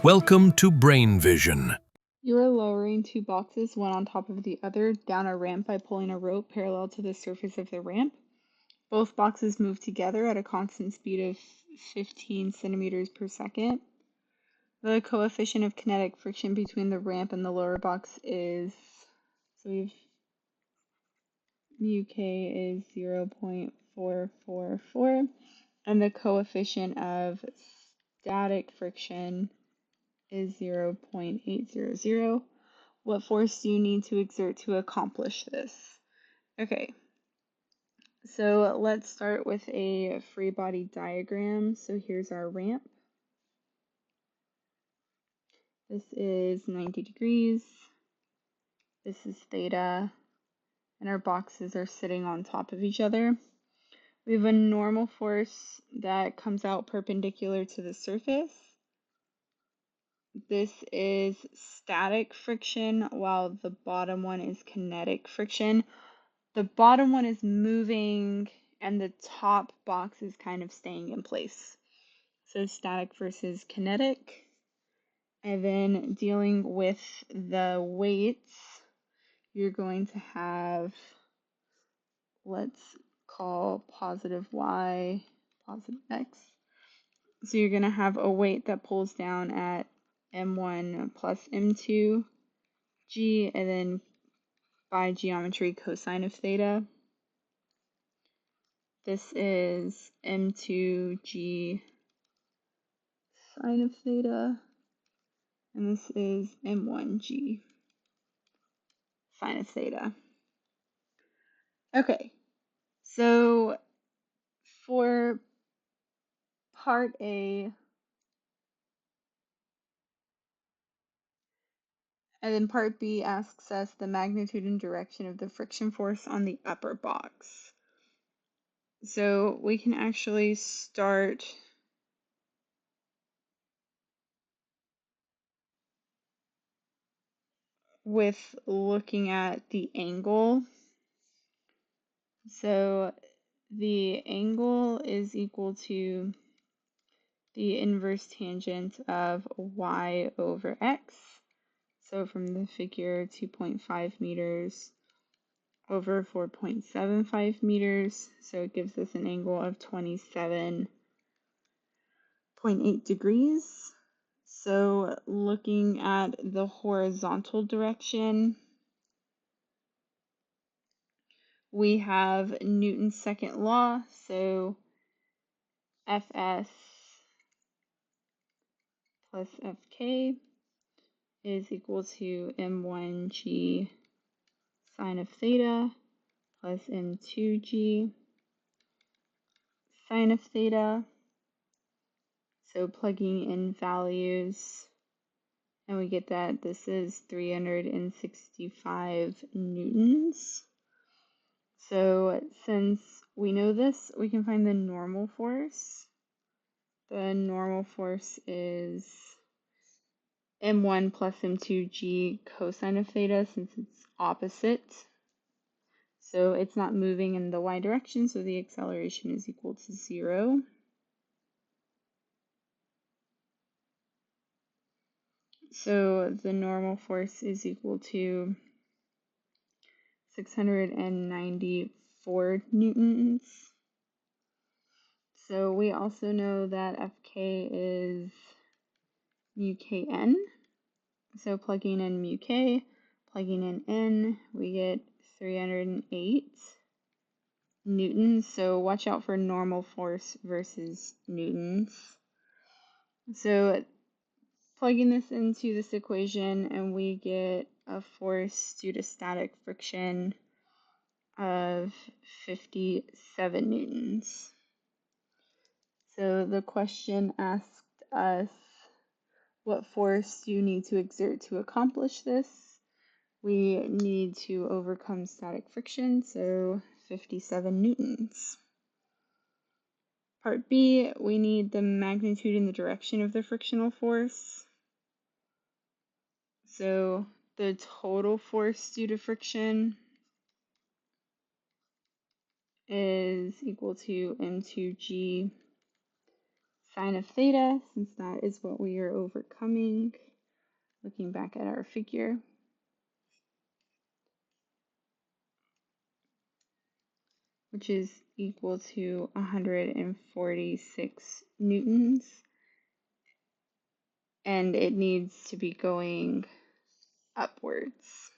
Welcome to Brain Vision. You are lowering two boxes, one on top of the other, down a ramp by pulling a rope parallel to the surface of the ramp. Both boxes move together at a constant speed of 15 centimeters per second. The coefficient of kinetic friction between the ramp and the lower box is, so we've mu k is 0.444, and the coefficient of static friction is 0.800. What force do you need to exert to accomplish this? Okay, so let's start with a free body diagram. So here's our ramp. This is 90 degrees. This is theta. And our boxes are sitting on top of each other. We have a normal force that comes out perpendicular to the surface. This is static friction, while the bottom one is kinetic friction. The bottom one is moving and the top box is kind of staying in place. So static versus kinetic. And then dealing with the weights, you're going to have, let's call positive y, positive x. So you're going to have a weight that pulls down at m1 plus m2 g, and then by geometry cosine of theta. This is m2g sine of theta, and this is m1g sine of theta. Okay, so for part A, and then part B asks us the magnitude and direction of the friction force on the upper box. So we can actually start with looking at the angle. So the angle is equal to the inverse tangent of y over x. So from the figure, 2.5 meters over 4.75 meters. So it gives us an angle of 27.8 degrees. So looking at the horizontal direction, we have Newton's second law. So Fs plus Fk is equal to m1g sine of theta plus m2g sine of theta. So plugging in values, and we get that this is 365 newtons. So since we know this, we can find the normal force. The normal force is m1 plus m2g cosine of theta, since it's opposite. So it's not moving in the y direction, so the acceleration is equal to 0. So the normal force is equal to 694 newtons. So we also know that Fk is mu kn. So plugging in mu k, plugging in n, we get 308 newtons. So watch out for normal force versus newtons. So plugging this into this equation, and we get a force due to static friction of 57 newtons. So the question asked us, what force do you need to exert to accomplish this? We need to overcome static friction, so 57 newtons. Part B, we need the magnitude and the direction of the frictional force. So the total force due to friction is equal to m2g sine of theta, since that is what we are overcoming, looking back at our figure. Which is equal to 146 newtons. And it needs to be going upwards.